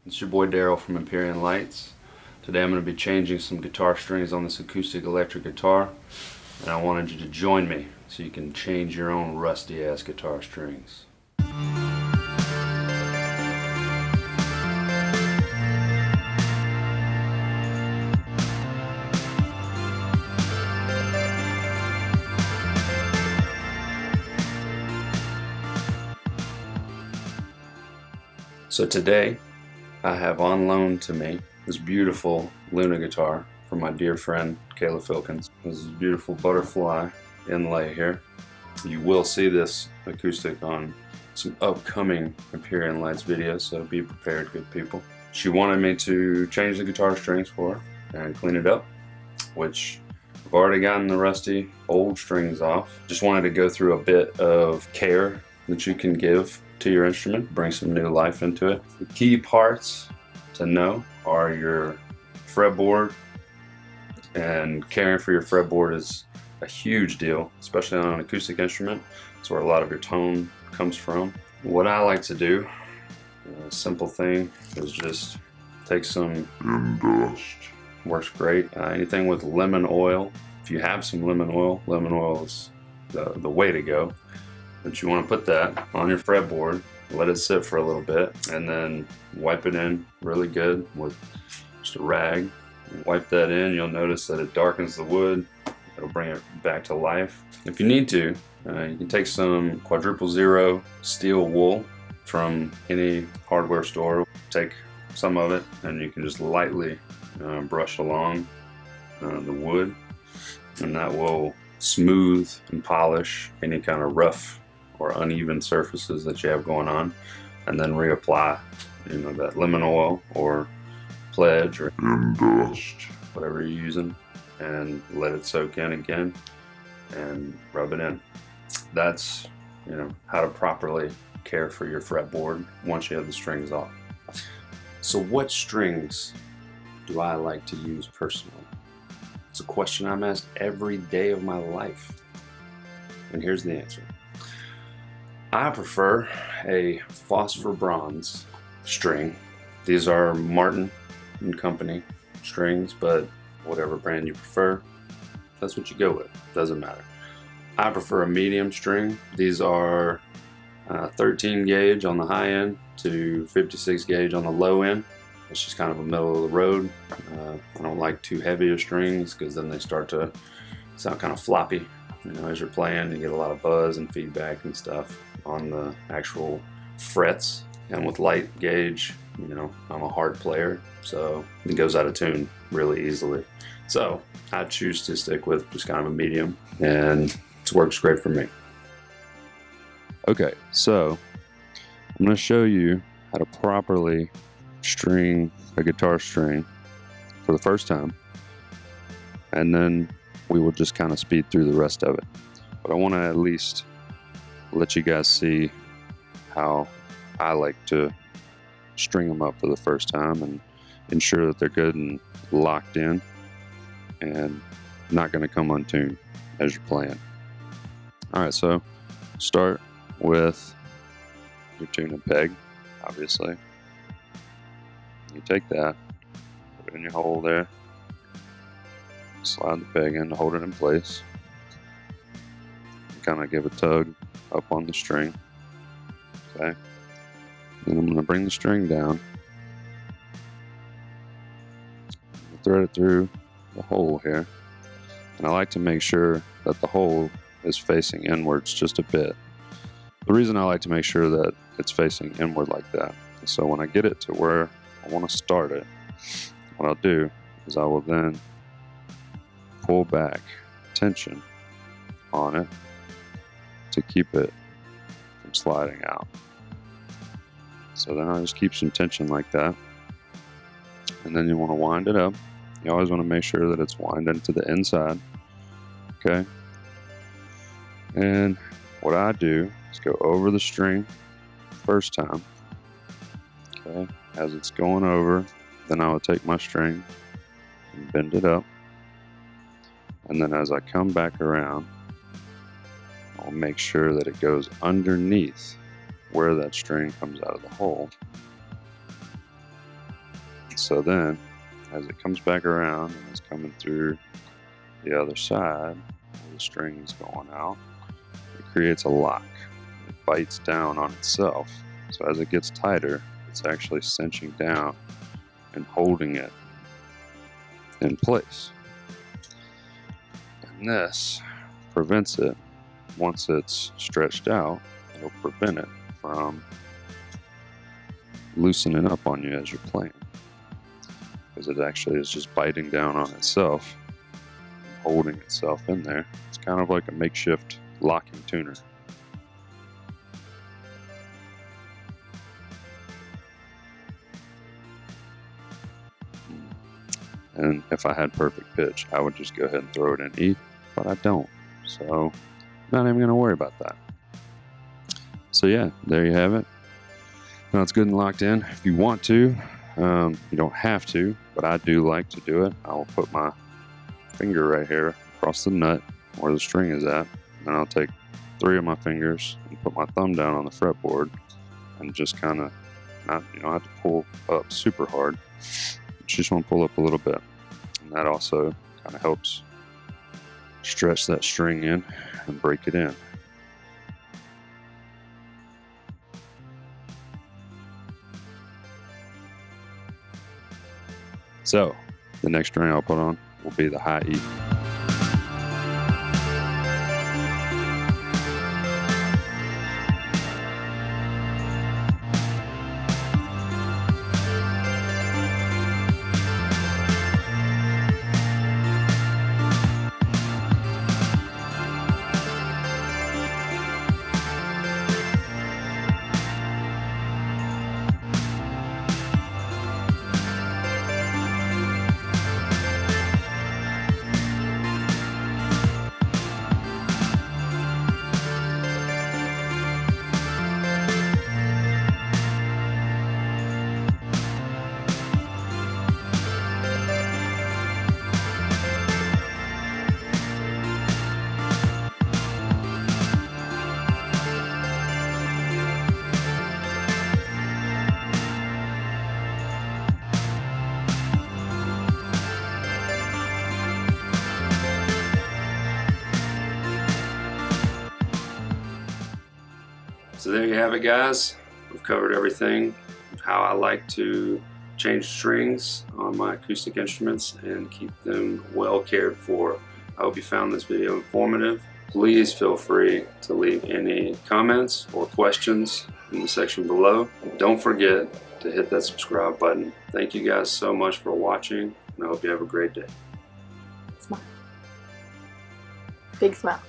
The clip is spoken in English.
It's your boy Daryl from Empyrean Lights. Today I'm going to be changing some guitar strings on this acoustic electric guitar, and I wanted you to join me so you can change your own rusty ass guitar strings. So today I have on loan to me this beautiful Luna guitar from my dear friend Kayla Filkins. This is a beautiful butterfly inlay here. You will see this acoustic on some upcoming Empyrean Lights videos, so be prepared, good people. She wanted me to change the guitar strings for her and clean it up, which I've already gotten the rusty old strings off. Just wanted to go through a bit of care that you can give to your instrument, bring some new life into it. The key parts to know are your fretboard, and caring for your fretboard is a huge deal, especially on an acoustic instrument. It's where a lot of your tone comes from. What I like to do, a simple thing, is just take some dust. Works great. Anything with lemon oil. If you have some lemon oil is the way to go. But you want to put that on your fretboard, let it sit for a little bit, and then wipe it in really good with just a rag. Wipe that in, you'll notice that it darkens the wood. It'll bring it back to life. If you need to, you can take some quadruple zero steel wool from any hardware store. Take some of it and you can just lightly brush along the wood, and that will smooth and polish any kind of rough or uneven surfaces that you have going on, and then reapply that lemon oil or pledge or dust, whatever you're using, and let it soak in again and rub it in. That's how to properly care for your fretboard once you have the strings off. So what strings do I like to use personally? It's a question I'm asked every day of my life, and here's the answer. I prefer a phosphor bronze string. These are Martin and Company strings, but whatever brand you prefer, that's what you go with. Doesn't matter. I prefer a medium string. These are 13 gauge on the high end to 56 gauge on the low end. It's just kind of a middle of the road. I don't like too heavy of strings because then they start to sound kind of floppy. As you're playing, you get a lot of buzz and feedback and stuff on the actual frets. And with light gauge, I'm a hard player, so it goes out of tune really easily. So I choose to stick with just kind of a medium, and it works great for me. Okay, so I'm going to show you how to properly string a guitar string for the first time, and then we will just kind of speed through the rest of it. But I want to at least let you guys see how I like to string them up for the first time and ensure that they're good and locked in and not going to come untuned as you're playing. Alright, so start with your tuning peg, obviously. You take that, put it in your hole there, slide the peg in to hold it in place, kind of give a tug up on the string. Okay, then I'm going to bring the string down, thread it through the hole here, and I like to make sure that the hole is facing inwards just a bit. The reason I like to make sure that it's facing inward like that is so when I get it to where I want to start it, what I'll do is I will then pull back tension on it to keep it from sliding out. So then I'll just keep some tension like that, and then you want to wind it up. You always want to make sure that it's winding to the inside. Okay, and what I do is go over the string first time. Okay, as it's going over, then I will take my string and bend it up, and then as I come back around, I'll make sure that it goes underneath where that string comes out of the hole. So then, as it comes back around and is coming through the other side, where the string is going out, it creates a lock. It bites down on itself. So as it gets tighter, it's actually cinching down and holding it in place. And this prevents it, once it's stretched out, it'll prevent it from loosening up on you as you're playing. Because it actually is just biting down on itself, holding itself in there. It's kind of like a makeshift locking tuner. And if I had perfect pitch, I would just go ahead and throw it in E, but I don't. So I'm not even going to worry about that. So yeah, there you have it. Now it's good and locked in. If you want to, you don't have to, but I do like to do it. I will put my finger right here across the nut where the string is at, and I'll take 3 of my fingers and put my thumb down on the fretboard and just kind of, not, you don't have to pull up super hard. You just want to pull up a little bit, and that also kind of helps stretch that string in and break it in. So the next string I'll put on will be the high E. So there you have it, guys. We've covered everything, how I like to change strings on my acoustic instruments and keep them well cared for. I hope you found this video informative. Please feel free to leave any comments or questions in the section below. Don't forget to hit that subscribe button. Thank you guys so much for watching, and I hope you have a great day. Smile. Big smile.